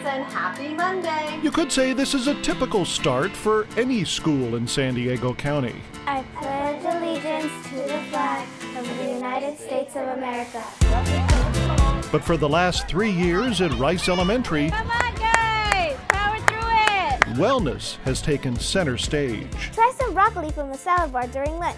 and happy Monday. You could say this is a typical start for any school in San Diego County. I pledge allegiance to the flag of the United States of America. But for the last 3 years at Rice Elementary, Come on, guys! Power through it! wellness has taken center stage. Try some broccoli from the salad bar during lunch.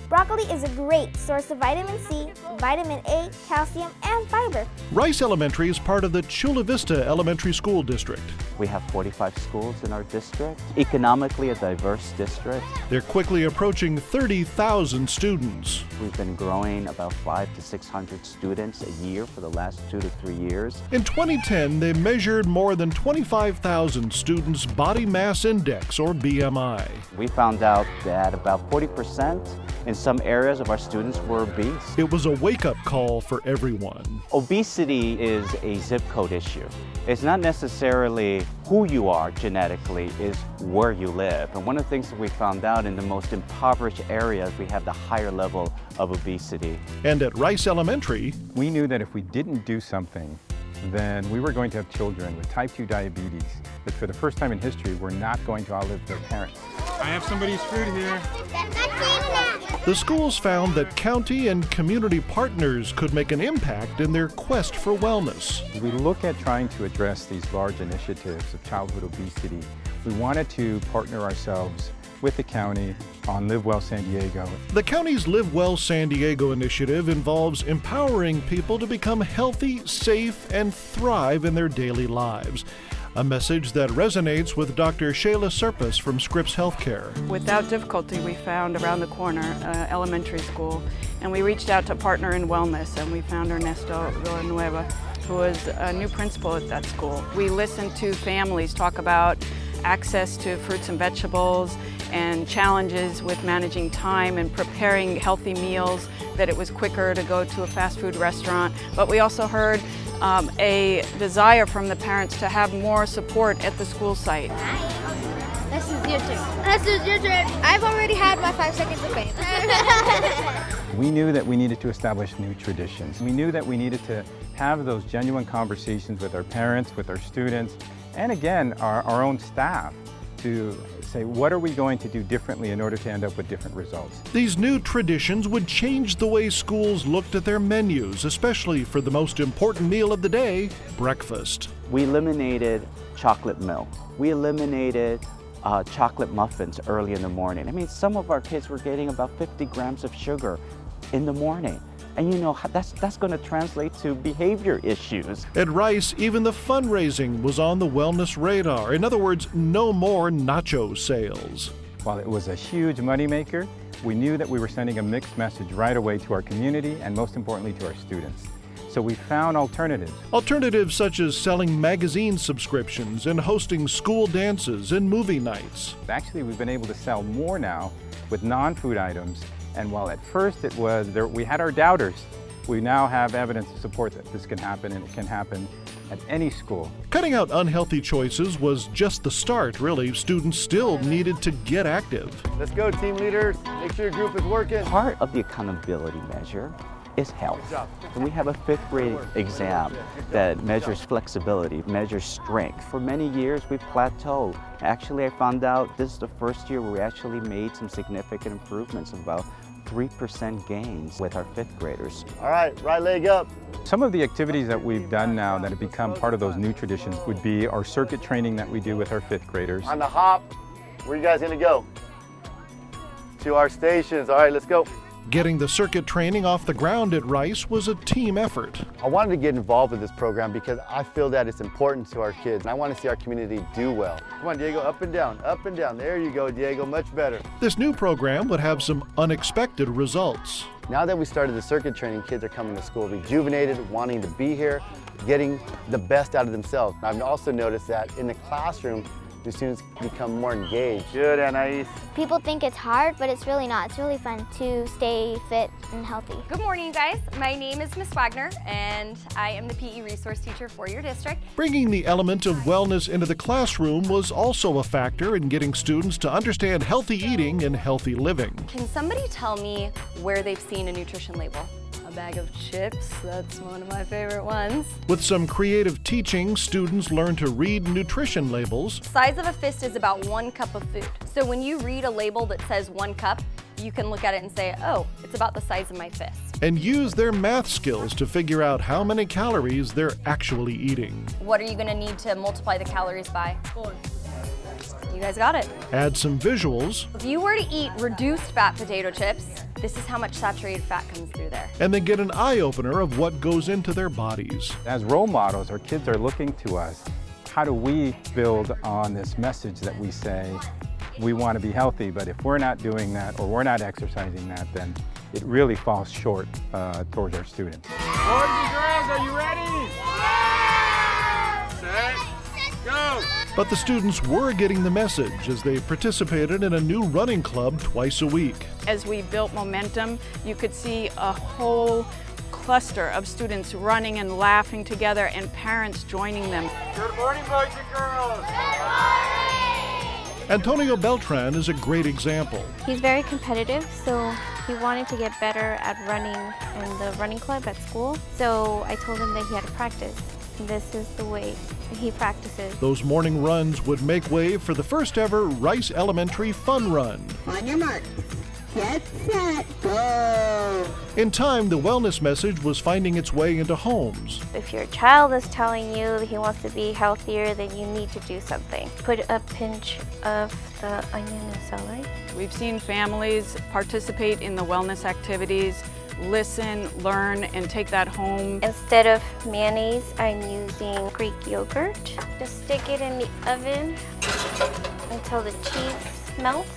Broccoli is a great source of vitamin C, vitamin A, calcium, and fiber. Rice Elementary is part of the Chula Vista Elementary School District. We have 45 schools in our district, economically a diverse district. They're quickly approaching 30,000 students. We've been growing about 500 to 600 students a year for the last 2 to 3 years. In 2010, they measured more than 25,000 students' body mass index, or BMI. We found out that about 40% in some areas of our students were obese. It was a wake-up call for everyone. Obesity is a zip code issue. It's not necessarily who you are genetically, is where you live. And one of the things that we found out in the most impoverished areas, we have the higher level of obesity. And at Rice Elementary, we knew that if we didn't do something, then we were going to have children with type 2 diabetes that for the first time in history were not going to outlive their parents. I have somebody's food here. the schools found that county and community partners could make an impact in their quest for wellness. We look at trying to address these large initiatives of childhood obesity. We wanted to partner ourselves with the county on Live Well San Diego. The county's Live Well San Diego initiative involves empowering people to become healthy, safe, and thrive in their daily lives. A message that resonates with Dr. Shayla Serpis from Scripps Healthcare. Without difficulty, we found around the corner elementary school, and we reached out to Partner in Wellness, and we found Ernesto Villanueva, who is a new principal at that school. We listened to families talk about access to fruits and vegetables and challenges with managing time and preparing healthy meals, that it was quicker to go to a fast food restaurant. But we also heard a desire from the parents to have more support at the school site. This is your turn. This is your turn. I've already had my 5 seconds of fame. We knew that we needed to establish new traditions. We knew that we needed to have those genuine conversations with our parents, with our students, and again, our own staff, to say, what are we going to do differently in order to end up with different results? These new traditions would change the way schools looked at their menus, especially for the most important meal of the day, breakfast. We eliminated chocolate milk. We eliminated chocolate muffins early in the morning. I mean, some of our kids were getting about 50 grams of sugar in the morning. And you know, that's going to translate to behavior issues. At Rice, even the fundraising was on the wellness radar. In other words, no more nacho sales. While it was a huge moneymaker, we knew that we were sending a mixed message right away to our community and most importantly to our students. So we found alternatives. Alternatives such as selling magazine subscriptions and hosting school dances and movie nights. Actually, we've been able to sell more now with non-food items. And while at first it was we had our doubters, we now have evidence to support that this can happen, and it can happen at any school. Cutting out unhealthy choices was just the start, really. Students still needed to get active. Let's go, team leaders. Make sure your group is working. Part of the accountability measure is health. And we have a 5th grade exam that measures flexibility, measures strength. For many years, we've plateaued. Actually, I found out this is the first year where we actually made some significant improvements, about 3% gains with our 5th graders. All right leg up. Some of the activities that we've done now that have become part of those new traditions would be our circuit training that we do with our 5th graders. On the hop, where you guys gonna go? To our stations. All right, let's go. Getting the circuit training off the ground at Rice was a team effort. I wanted to get involved with this program because I feel that it's important to our kids, and I want to see our community do well. Come on, Diego, up and down, up and down. There you go, Diego, much better. This new program would have some unexpected results. Now that we started the circuit training, kids are coming to school rejuvenated, wanting to be here, getting the best out of themselves. I've also noticed that in the classroom, the students become more engaged. Good, Anais. People think it's hard, but it's really not. It's really fun to stay fit and healthy. Good morning, you guys. My name is Miss Wagner, and I am the PE resource teacher for your district. Bringing the element of wellness into the classroom was also a factor in getting students to understand healthy eating and healthy living. Can somebody tell me where they've seen a nutrition label? A bag of chips, that's one of my favorite ones. With some creative teaching, students learn to read nutrition labels. The size of a fist is about 1 cup of food. So when you read a label that says 1 cup, you can look at it and say, oh, it's about the size of my fist. And use their math skills to figure out how many calories they're actually eating. What are you going to need to multiply the calories by? 4. You guys got it. Add some visuals. If you were to eat reduced fat potato chips, this is how much saturated fat comes through there. And then get an eye-opener of what goes into their bodies. As role models, our kids are looking to us. How do we build on this message that we say we want to be healthy, but if we're not doing that or we're not exercising that, then it really falls short towards our students. Boys and girls, are you ready? Set, go! But the students were getting the message as they participated in a new running club twice a week. As we built momentum, you could see a whole cluster of students running and laughing together and parents joining them. Good morning, boys and girls! Good morning! Antonio Beltran is a great example. He's very competitive, so he wanted to get better at running in the running club at school. So I told him that he had to practice. And this is the way he practices. Those morning runs would make way for the first ever Rice Elementary Fun Run. On your mark, get set, go! In time, the wellness message was finding its way into homes. If your child is telling you that he wants to be healthier, then you need to do something. Put a pinch of the onion and celery. We've seen families participate in the wellness activities, listen, learn, and take that home. Instead of mayonnaise, I'm using Greek yogurt. Just stick it in the oven until the cheese melts.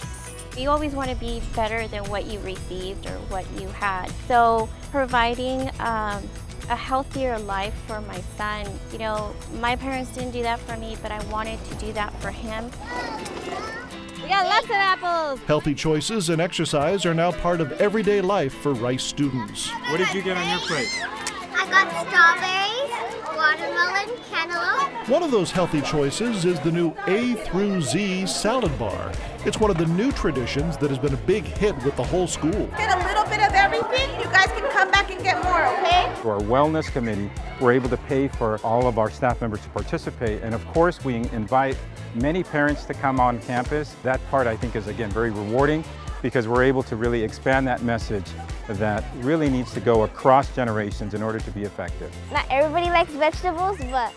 You always want to be better than what you received or what you had. So providing a healthier life for my son. You know, my parents didn't do that for me, but I wanted to do that for him. We got lots of apples. Healthy choices and exercise are now part of everyday life for Rice students. What did you get on your plate? I got strawberries, watermelon, cantaloupe. One of those healthy choices is the new A through Z salad bar. It's one of the new traditions that has been a big hit with the whole school. Get a little bit of everything. You guys can come back and get more, okay? For our wellness committee, we're able to pay for all of our staff members to participate. And of course, we invite many parents to come on campus. That part, I think, is, again, very rewarding because we're able to really expand that message that really needs to go across generations in order to be effective. Not everybody likes vegetables, but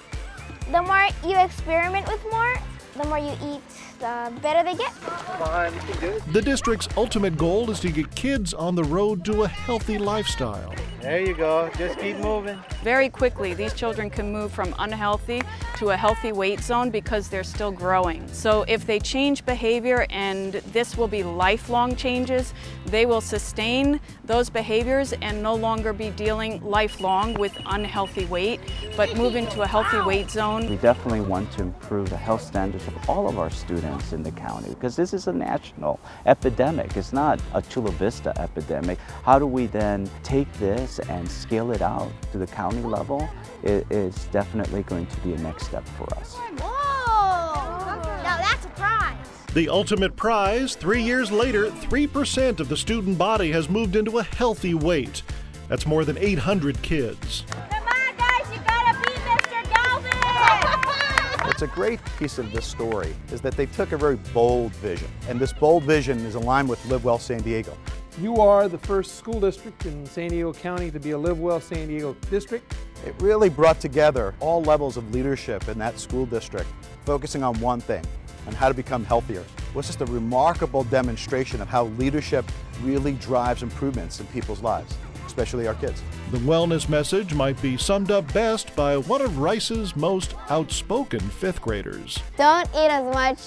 the more you experiment with more, the more you eat, the better they get. Come on, you can do it. The district's ultimate goal is to get kids on the road to a healthy lifestyle. There you go, just keep moving. Very quickly, these children can move from unhealthy to a healthy weight zone because they're still growing. So if they change behavior, and this will be lifelong changes, they will sustain those behaviors and no longer be dealing lifelong with unhealthy weight, but move into a healthy weight zone. We definitely want to improve the health standards of all of our students in the county because this is a national epidemic. It's not a Chula Vista epidemic. How do we then take this and scale it out to the county level? It is definitely going to be a next step for us. Whoa! Now that's a prize. The ultimate prize, 3 years later, 3% of the student body has moved into a healthy weight. That's more than 800 kids. Come on, guys, you gotta beat Mr. Galvin! What's a great piece of this story is that they took a very bold vision, and this bold vision is aligned with Live Well San Diego. You are the first school district in San Diego County to be a Live Well San Diego district. It really brought together all levels of leadership in that school district, focusing on one thing, on how to become healthier. It was just a remarkable demonstration of how leadership really drives improvements in people's lives, especially our kids. The wellness message might be summed up best by one of Rice's most outspoken fifth graders. Don't eat as much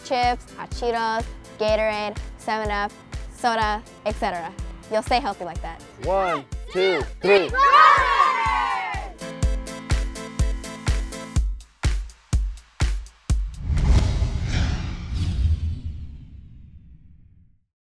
chips, hot Cheetos, Gatorade, 7-Up, soda, etc. You'll stay healthy like that. 1, 2, 3.